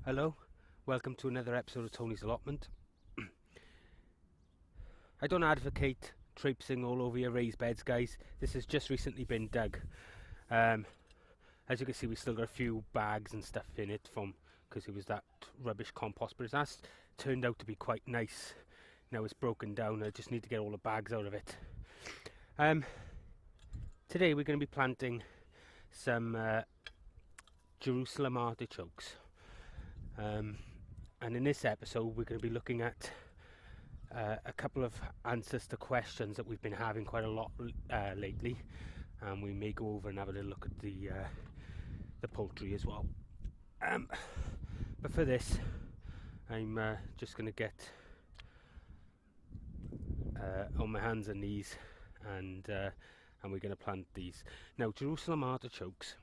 Hello, welcome to another episode of Tony's Allotment. I don't advocate traipsing all over your raised beds, guys. This has just recently been dug. As you can see, we still got a few bags and stuff in it from because it was that rubbish compost, but that's turned out to be quite nice. Now it's broken down. I just need to get all the bags out of it. Today we're going to be planting some Jerusalem Artichokes. And in this episode we're going to be looking at a couple of answers to questions that we've been having quite a lot lately, and we may go over and have a little look at the poultry as well. But for this I'm just going to get on my hands and knees and we're going to plant these. Now, Jerusalem Artichokes,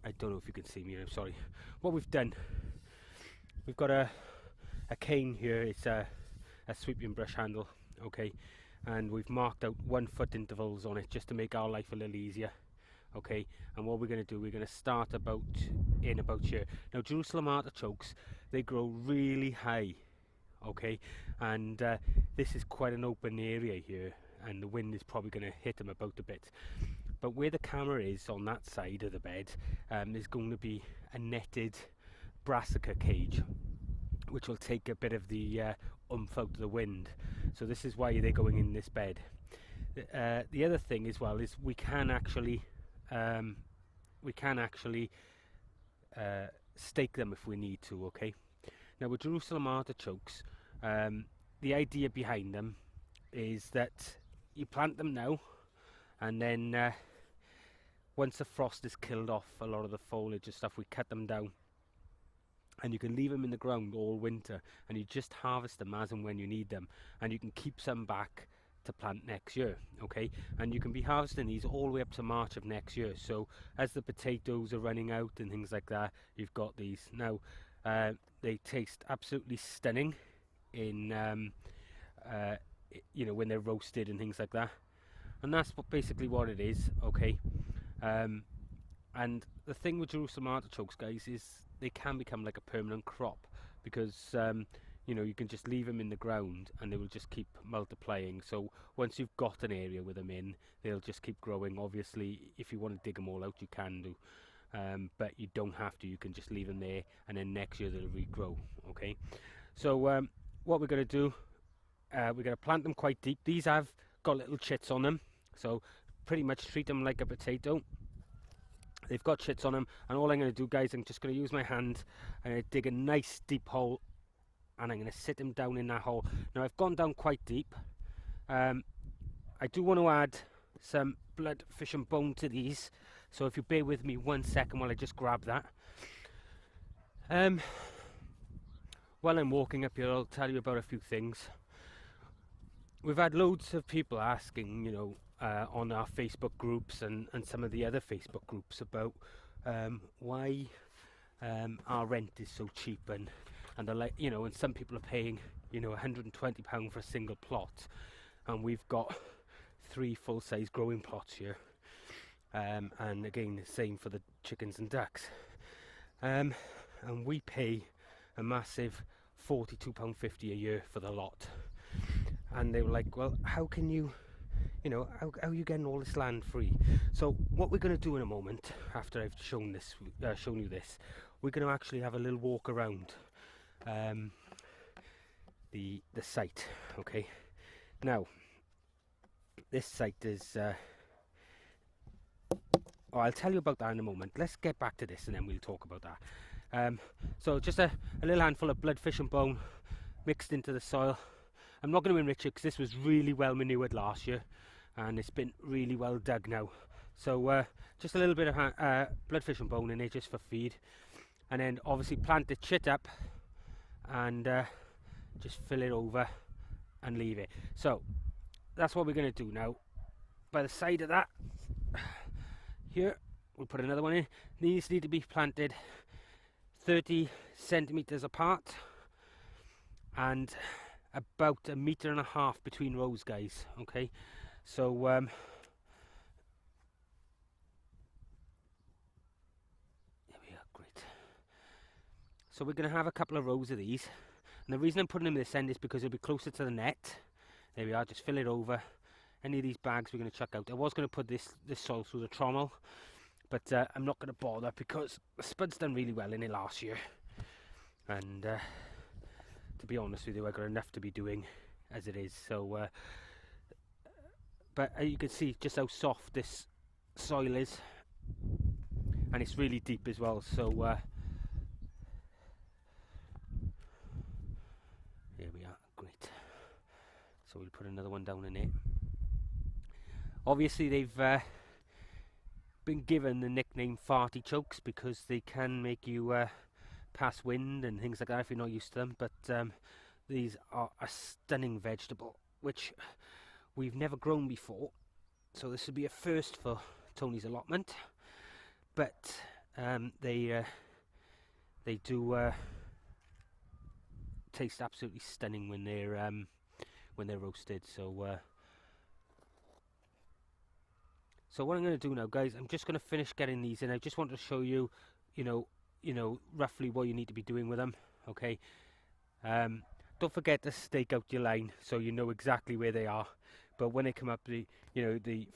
I don't know if you can see me, I'm sorry. What we've done, we've got a cane here. It's a sweeping brush handle, okay, and we've marked out 1 foot intervals on it just to make our life a little easier, okay. And what we're going to do, we're going to start about here. Now, Jerusalem Artichokes, they grow really high, okay, and this is quite an open area here, and the wind is probably going to hit them about a bit. But where the camera is on that side of the bed, there's going to be a netted brassica cage, which will take a bit of the oomph out of the wind. So this is why they're going in this bed. The other thing as well is we can actually stake them if we need to. Okay. Now, with Jerusalem Artichokes, the idea behind them is that you plant them now, and then once the frost has killed off a lot of the foliage and stuff, we cut them down, and you can leave them in the ground all winter, and you just harvest them as and when you need them, and you can keep some back to plant next year, okay. And you can be harvesting these all the way up to March of next year. So as the potatoes are running out and things like that, you've got these. Now, they taste absolutely stunning in you know, when they're roasted and things like that, and that's basically what it is, okay. And the thing with Jerusalem Artichokes, guys, is they can become like a permanent crop, because you know, you can just leave them in the ground and they will just keep multiplying. So once you've got an area with them in, they'll just keep growing. Obviously, if you want to dig them all out, you can do, but you don't have to. You can just leave them there, and then next year they'll regrow, okay. So what we're going to do, we're going to plant them quite deep. These have got little chits on them, so pretty much treat them like a potato. They've got chits on them, and all I'm going to do, guys, I'm just going to use my hand and dig a nice deep hole, and I'm going to sit them down in that hole. Now, I've gone down quite deep. I do want to add some blood, fish and bone to these, so if you bear with me 1 second while I just grab that. While I'm walking up here, I'll tell you about a few things. We've had loads of people asking, you know, on our Facebook groups and some of the other Facebook groups about why our rent is so cheap, and they're like, you know, and some people are paying, you know, £120 for a single plot, and we've got 3 full-size growing plots here, and again the same for the chickens and ducks, and we pay a massive £42.50 a year for the lot. And they were like, well, how can you, you know, how are you getting all this land free? So what we're going to do in a moment, after I've shown you this, we're going to actually have a little walk around the site, okay. Now, this site is oh, I'll tell you about that in a moment. Let's get back to this and then we'll talk about that. So just a little handful of blood, fish and bone mixed into the soil. I'm not going to enrich it because this was really well manured last year, and it's been really well dug now. So just a little bit of blood, fish and bone in it just for feed, and then obviously plant the chit up and just fill it over and leave it. So that's what we're going to do now. By the side of that here, we'll put another one in. These need to be planted 30 centimeters apart and about 1.5 meters between rows, guys, okay. So So we're going to have a couple of rows of these, and the reason I'm putting them this end is because it'll be closer to the net. There we are, just fill it over. Any of these bags we're going to chuck out. I was going to put this soil through the trommel, but I'm not going to bother because the spud's done really well in it last year, and to be honest with you, I've got enough to be doing as it is. So but you can see just how soft this soil is, and it's really deep as well. So here we are, great. So we'll put another one down in it. Obviously they've been given the nickname Fartichokes because they can make you pass wind and things like that if you're not used to them, but these are a stunning vegetable which we've never grown before, so this would be a first for Tony's allotment, but they do taste absolutely stunning when they're roasted. So what I'm going to do now, guys, I'm just going to finish getting these in. I just want to show you, you know, roughly what you need to be doing with them. Okay. Don't forget to stake out your line so you know exactly where they are. But when they come up, the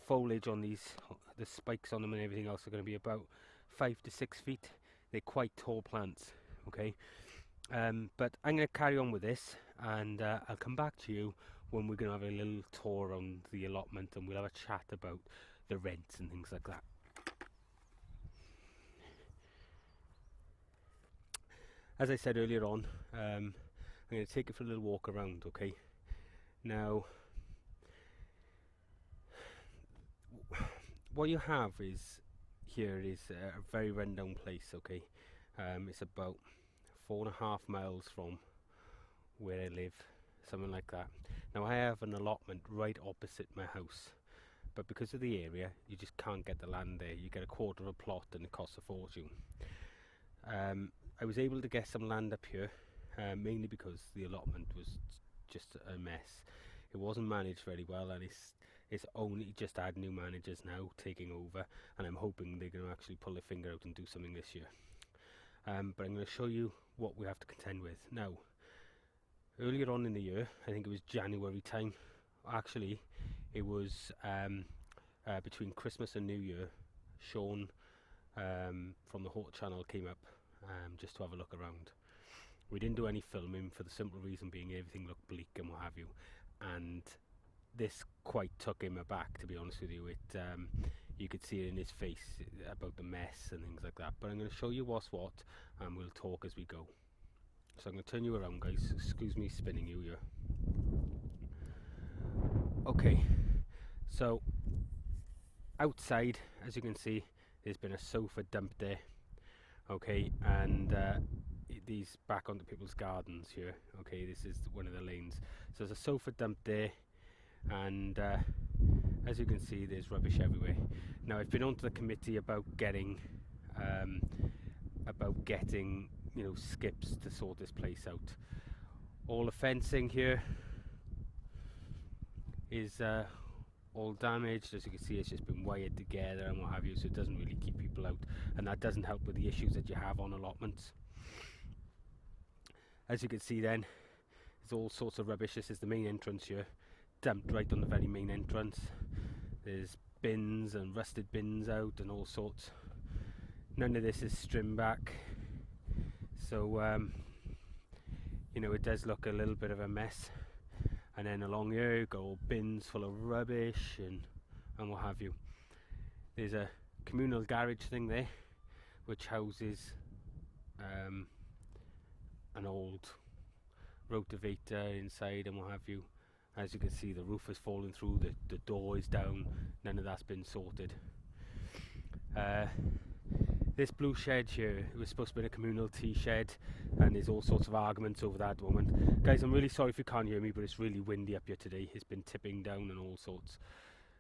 foliage on these, the spikes on them and everything else are going to be about 5 to 6 feet. They're quite tall plants. Okay. But I'm going to carry on with this, and I'll come back to you when we're going to have a little tour around the allotment, and we'll have a chat about the rents and things like that. As I said earlier on, I'm going to take it for a little walk around. Okay. Now, what you have is here is a very rundown place. Okay. It's about 4.5 miles from where I live, something like that. Now I have an allotment right opposite my house, but because of the area you just can't get the land there. You get a quarter of a plot and it costs a fortune. I was able to get some land up here, mainly because the allotment was just a mess. It wasn't managed very well, and it's only just had new managers now taking over, and I'm hoping they're going to actually pull their finger out and do something this year. But I'm going to show you what we have to contend with. Now, earlier on in the year, I think it was January time, actually, it was between Christmas and New Year, Sean from the Hort channel came up just to have a look around. We didn't do any filming for the simple reason being everything looked bleak and what have you, and this quite took him aback, to be honest with you. You could see it in his face about the mess and things like that, but I'm going to show you what's what, and we'll talk as we go. So I'm going to turn you around, guys. Excuse me spinning you here. Okay, so outside, as you can see, there's been a sofa dumped there. Okay, and these back onto people's gardens here. Okay, this is one of the lanes. So there's a sofa dumped there, and as you can see, there's rubbish everywhere. Now I've been onto the committee about getting skips to sort this place out. All the fencing here is all damaged. As you can see, it's just been wired together and what have you, so it doesn't really keep people out, and that doesn't help with the issues that you have on allotments. As you can see then, there's all sorts of rubbish. This is the main entrance here, dumped right on the very main entrance. There's bins and rusted bins out and all sorts. None of this is trimmed back, so it does look a little bit of a mess. And then along here you've got all bins full of rubbish and what have you. There's a communal garage thing there which houses an old rotavator inside and what have you. As you can see, the roof has fallen through, the door is down, none of that's been sorted. This blue shed here, it was supposed to be a communal tea shed, and there's all sorts of arguments over that at the moment. Guys, I'm really sorry if you can't hear me, but it's really windy up here today. It's been tipping down and all sorts.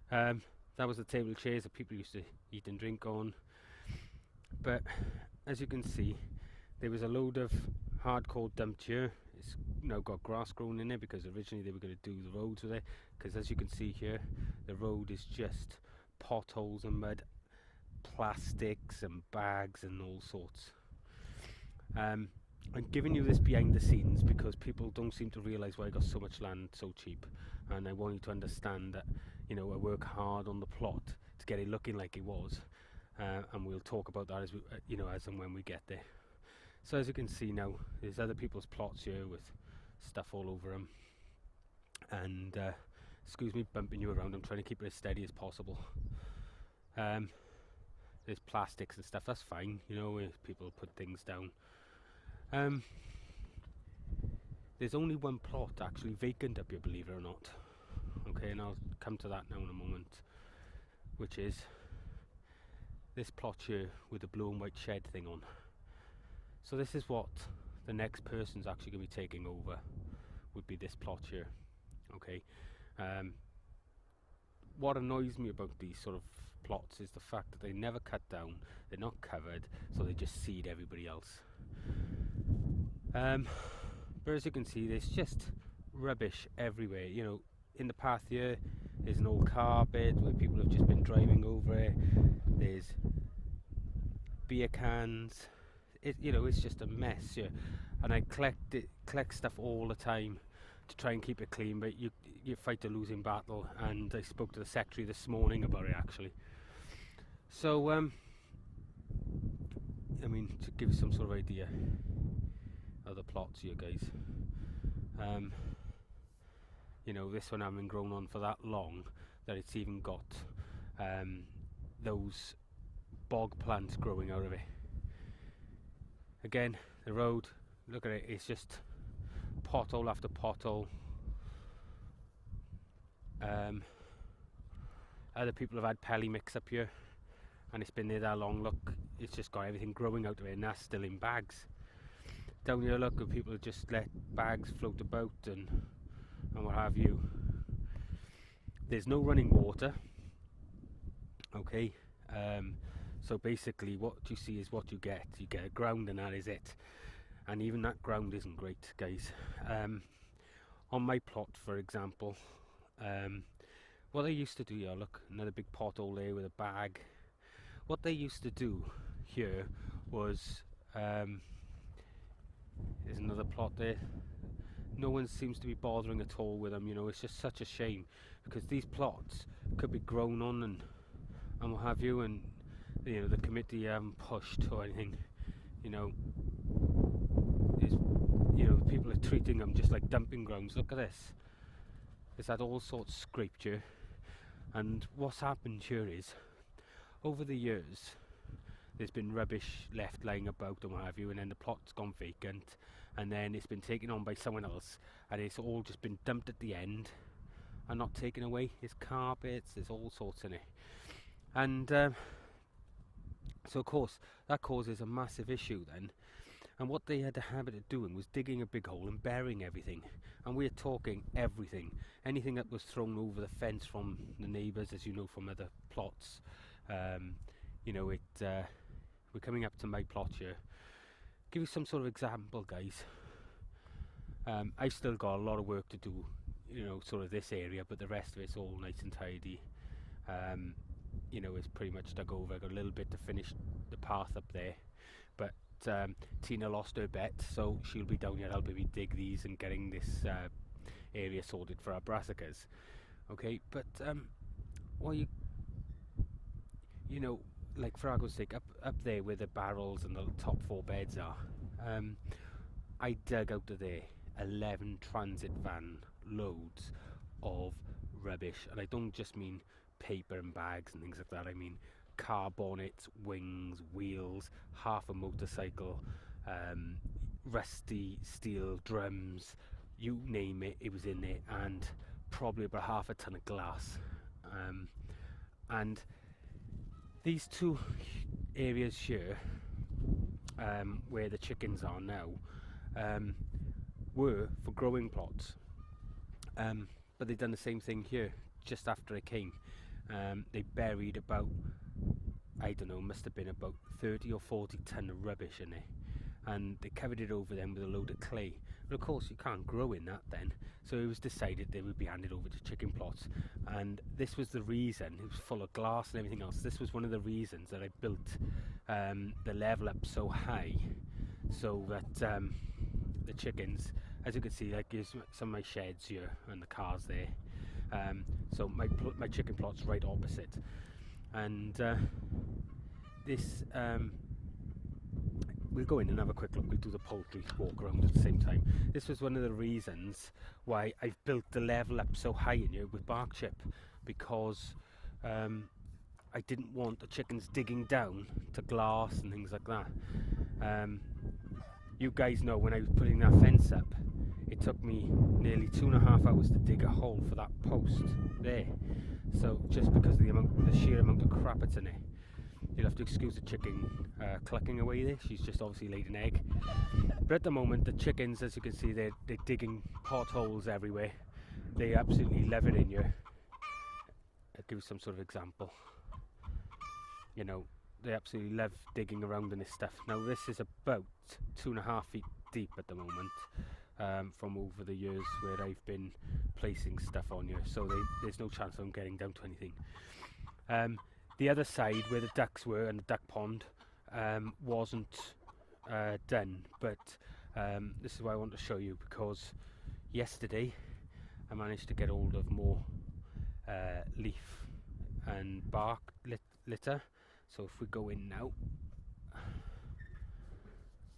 That was the table chairs that people used to eat and drink on. But as you can see, there was a load of hardcore dumped here. It's now got grass growing in it because originally they were going to do the roads with it. Because as you can see here, the road is just potholes and mud, plastics and bags and all sorts. I'm giving you this behind the scenes because people don't seem to realise why I got so much land so cheap, and I want you to understand that, you know, I work hard on the plot to get it looking like it was, and we'll talk about that as we, you know, as and when we get there. So as you can see now, there's other people's plots here with stuff all over them, and excuse me bumping you around, I'm trying to keep it as steady as possible. There's plastics and stuff, that's fine, you know, if people put things down. There's only one plot actually vacant up here, believe it or not. Okay, and I'll come to that now in a moment, which is this plot here with the blue and white shed thing on. So this is what the next person's actually going to be taking over, would be this plot here. Okay, what annoys me about these sort of plots is the fact that they never cut down, they're not covered, so they just seed everybody else. But as you can see, there's just rubbish everywhere. You know, in the path here, there's an old carpet where people have just been driving over it. There's beer cans. You know, it's just a mess here. And I collect stuff all the time to try and keep it clean. But you fight a losing battle. And I spoke to the secretary this morning about it actually. So I mean, to give you some sort of idea. Other plots here, guys. You know, this one hasn't been grown on for that long that it's even got those bog plants growing out of it. Again, the road, look at it, it's just pothole after pothole. Other people have had pelly mix up here, and it's been there that long. Look, it's just got everything growing out of it, and that's still in bags. Down here, look, people have just let bags float about and what have you. There's no running water. Okay, so basically what you see is what you get. You get a ground and that is it. And even that ground isn't great, guys. On my plot, for example, what they used to do here, look, another big pothole there with a bag. What they used to do here was there's another plot there. No one seems to be bothering at all with them, you know. It's just such a shame because these plots could be grown on and what have you, and you know, the committee haven't pushed or anything, you know. You know, people are treating them just like dumping grounds. Look at this. It's had all sorts scraped here, and what's happened here is over the years there's been rubbish left lying about and what have you, and then the plot's gone vacant, and then it's been taken on by someone else, and it's all just been dumped at the end and not taken away. There's carpets, there's all sorts in it, and so of course that causes a massive issue then. And what they had a habit of doing was digging a big hole and burying everything, and we're talking everything, anything that was thrown over the fence from the neighbours, as you know from other plots. You know, we're coming up to my plot here. Give you some sort of example, guys. I've still got a lot of work to do, you know, sort of this area, but the rest of it's all nice and tidy. You know, it's pretty much dug over. I got a little bit to finish the path up there, but Tina lost her bet, so she'll be down here helping me dig these and getting this area sorted for our brassicas. Okay, but what you know, like for argument's sake, up there where the barrels and the top 4 beds are, I dug out of there 11 transit van loads of rubbish, and I don't just mean paper and bags and things like that. I mean car bonnets, wings, wheels, half a motorcycle, rusty steel drums, you name it, it was in there, and probably about half a ton of glass. And these two areas here, where the chickens are now, were for growing plots, but they've done the same thing here just after I came. They buried about, I don't know, must have been about 30 or 40 ton of rubbish in it, and they covered it over then with a load of clay. But of course you can't grow in that then, so it was decided they would be handed over to chicken plots, and this was the reason. It was full of glass and everything else. This was one of the reasons that I built the level up so high so that the chickens, as you can see, like here's some of my sheds here and the cars there. So my chicken plot's right opposite, and this we'll go in and have a quick look. We'll do the poultry walk around at the same time. This was one of the reasons why I've built the level up so high in here with bark chip, because I didn't want the chickens digging down to glass and things like that. You guys know when I was putting that fence up, it took me nearly 2.5 hours to dig a hole for that post there. So just because of the sheer amount of crap that's in it. You'll have to excuse the chicken clucking away there. She's just obviously laid an egg. But at the moment, the chickens, as you can see, they're digging potholes everywhere. They absolutely love it in here. I'll give you some sort of example. You know, they absolutely love digging around in this stuff. Now this is about 2.5 feet deep at the moment, from over the years where I've been placing stuff on here. So there's no chance of them getting down to anything. The other side where the ducks were and the duck pond wasn't done, but this is what I want to show you, because yesterday I managed to get hold of more leaf and bark litter. So if we go in now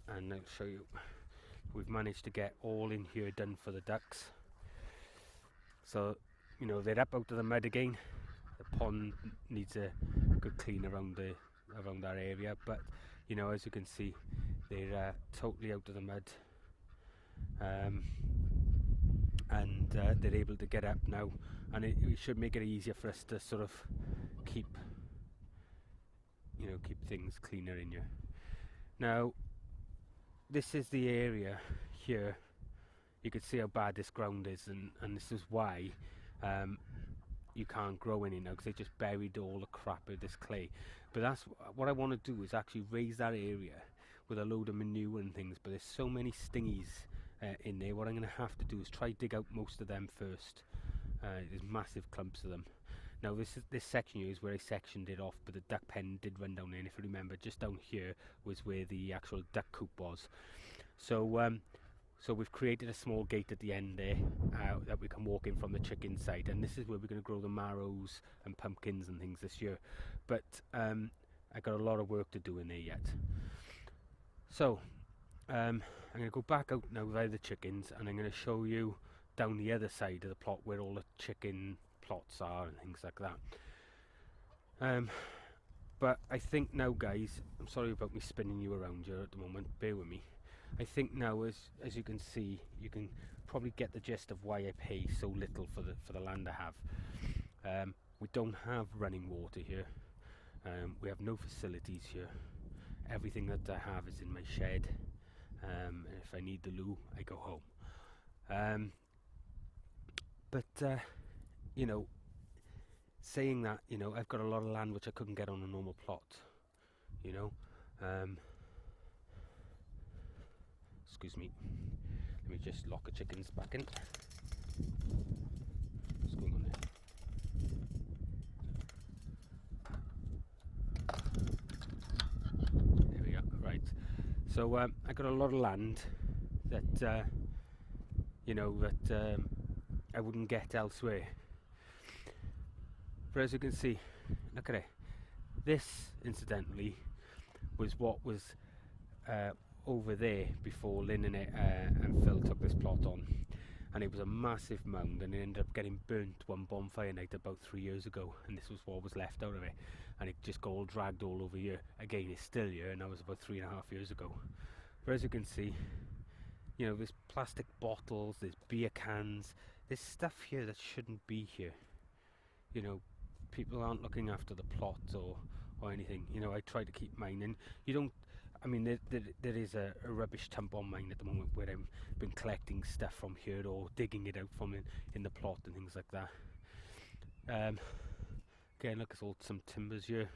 and I'll show you, we've managed to get all in here done for the ducks. So you know, they're up out of the mud again. The pond needs a good clean around that area, but you know, as you can see, they're totally out of the mud, and they're able to get up now, and it should make it easier for us to sort of keep things cleaner in here. Now this is the area here. You can see how bad this ground is, and this is why you can't grow any now, because they just buried all the crap of this clay. But that's what I want to do, is actually raise that area with a load of manure and things, but there's so many stingies in there. What I'm going to have to do is try dig out most of them first. There's massive clumps of them. Now this section here is where I sectioned it off, but the duck pen did run down there, and if you remember, just down here was where the actual duck coop was. So we've created a small gate at the end there that we can walk in from the chicken side, and this is where we're going to grow the marrows and pumpkins and things this year. But I got a lot of work to do in there yet. So I'm going to go back out now via the chickens, and I'm going to show you down the other side of the plot where all the chicken plots are and things like that. But I think now, guys, I'm sorry about me spinning you around here at the moment, bear with me. I think now, as you can see, you can probably get the gist of why I pay so little for the land I have. We don't have running water here. We have no facilities here. Everything that I have is in my shed. If I need the loo, I go home. But you know, saying that, you know, I've got a lot of land which I couldn't get on a normal plot. You know. Excuse me, let me just lock the chickens back in. What's going on there? There we go, right. So I got a lot of land that, you know, that I wouldn't get elsewhere. But as you can see, look at it. This, incidentally, was what was over there before Lynn and Phil took this plot on, and it was a massive mound, and it ended up getting burnt one bonfire night about 3 years ago, and this was what was left out of it, and it just got all dragged all over here. Again, it's still here, and that was about 3.5 years ago. But as you can see, you know, there's plastic bottles, there's beer cans, there's stuff here that shouldn't be here. You know, people aren't looking after the plot or anything. You know, I try to keep mine, and you don't, I mean, there is a rubbish dump on mine at the moment where I've been collecting stuff from here or digging it out from in the plot and things like that. Again, look, it's all some timbers here.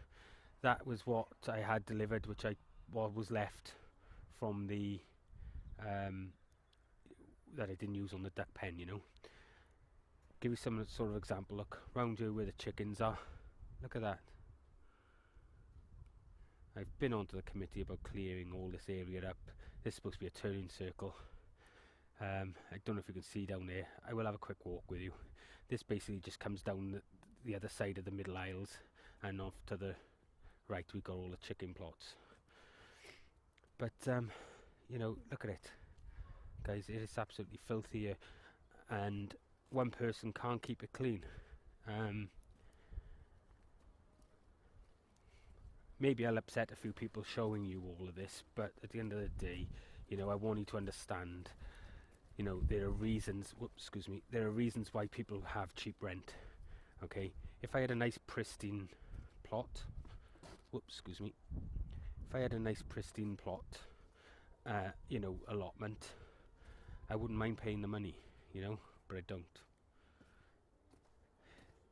That was what I had delivered, which what was left from the that I didn't use on the duck pen, you know. Give you some sort of example. Look, round here where the chickens are. Look at that. I've been onto the committee about clearing all this area up, This is supposed to be a turning circle. I don't know if you can see down there. I will have a quick walk with you. This basically just comes down the other side of the middle aisles, and off to the right we got all the chicken plots. But you know, look at it, guys. It is absolutely filthy here, and one person can't keep it clean. Maybe I'll upset a few people showing you all of this, but at the end of the day, you know, I want you to understand, you know, there are reasons, there are reasons why people have cheap rent, okay? If I had a nice pristine plot, if I had a nice pristine plot, you know, allotment, I wouldn't mind paying the money, you know, but I don't.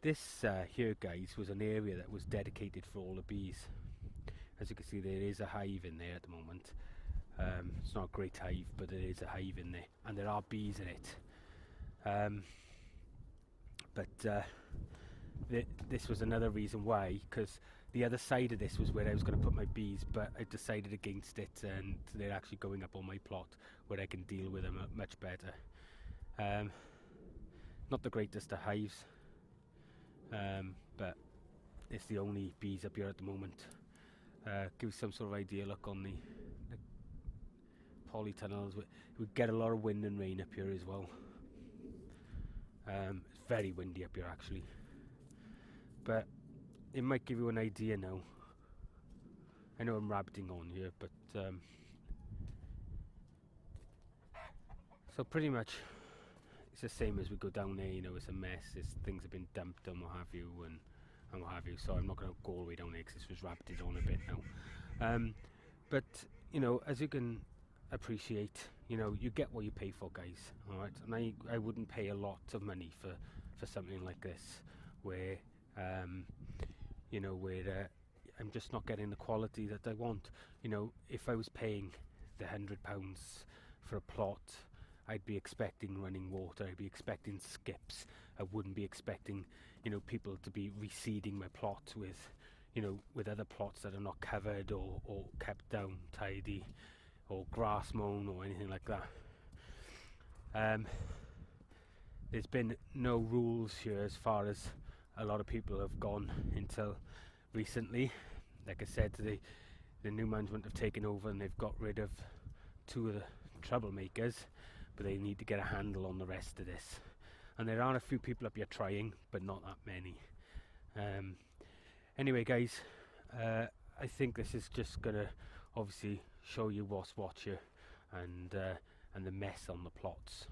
This here, guys, was an area that was dedicated for all the bees. As you can see, there is a hive in there at the moment. It's not a great hive, but there is a hive in there, and there are bees in it. This was another reason why, because the other side of this was where I was going to put my bees, but I decided against it, and they're actually going up on my plot where I can deal with them much better. Not the greatest of hives, but it's the only bees up here at the moment. Give you some sort of idea. Look on the polytunnels. We get a lot of wind and rain up here as well. It's very windy up here actually, but it might give you an idea now. I know I'm rabbiting on here, but so pretty much it's the same as we go down there. You know, it's a mess. Things have been dumped and what have you, and what have you. So I'm not going to go all the way down there because this was rabbited on a bit now. But you know, as you can appreciate, you know, you get what you pay for, guys. All right, and I wouldn't pay a lot of money for something like this, where you know, where I'm just not getting the quality that I want. You know, if I was paying the £100 for a plot, I'd be expecting running water, I'd be expecting skips. I wouldn't be expecting, you know, people to be reseeding my plot with, you know, with other plots that are not covered or kept down tidy, or grass mown or anything like that. There's been no rules here as far as a lot of people have gone until recently. Like I said, the new management have taken over and they've got rid of two of the troublemakers, but they need to get a handle on the rest of this. And there are a few people up here trying, but not that many. Anyway, guys, I think this is just gonna obviously show you what's what here, and the mess on the plots.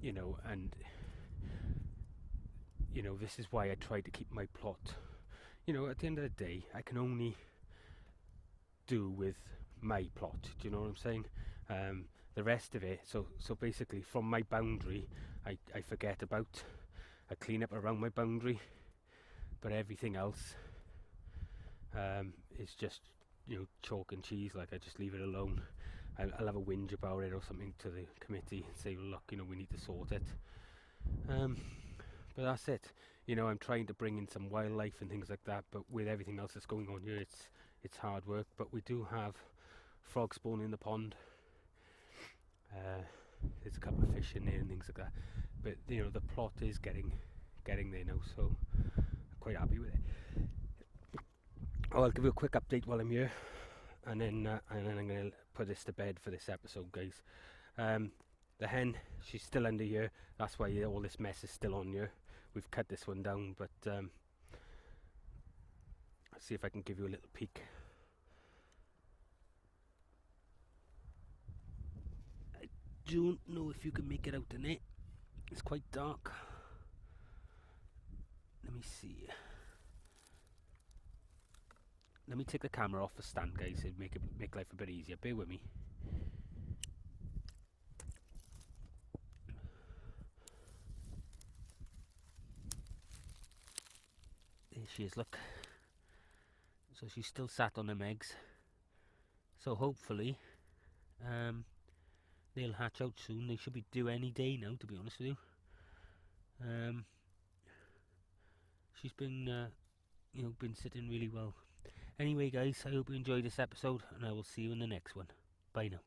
You know, and you know, this is why I try to keep my plot. You know, at the end of the day, I can only do with my plot. Do you know what I'm saying? The rest of it, so basically from my boundary, I forget about. I clean up around my boundary, but everything else is just, you know, chalk and cheese. Like, I just leave it alone. I'll have a whinge about it or something to the committee and say, look, you know, we need to sort it. But that's it. You know, I'm trying to bring in some wildlife and things like that, but with everything else that's going on here, it's hard work. But we do have frogs spawning in the pond. There's a couple of fish in there and things like that. But you know, the plot is getting there now, so I'm quite happy with it. I'll give you a quick update while I'm here, and then I'm going to put this to bed for this episode, guys. The hen, she's still under here. That's why all this mess is still on here. We've cut this one down, but let's see if I can give you a little peek. I don't know if you can make it out in it. It's quite dark. Let me see. Let me take the camera off the stand, guys, and make life a bit easier. Bear with me. There she is, look. So she's still sat on them eggs. So hopefully they'll hatch out soon. They should be due any day now, to be honest with you. She's been, you know, been sitting really well. Anyway guys, I hope you enjoyed this episode, and I will see you in the next one. Bye now.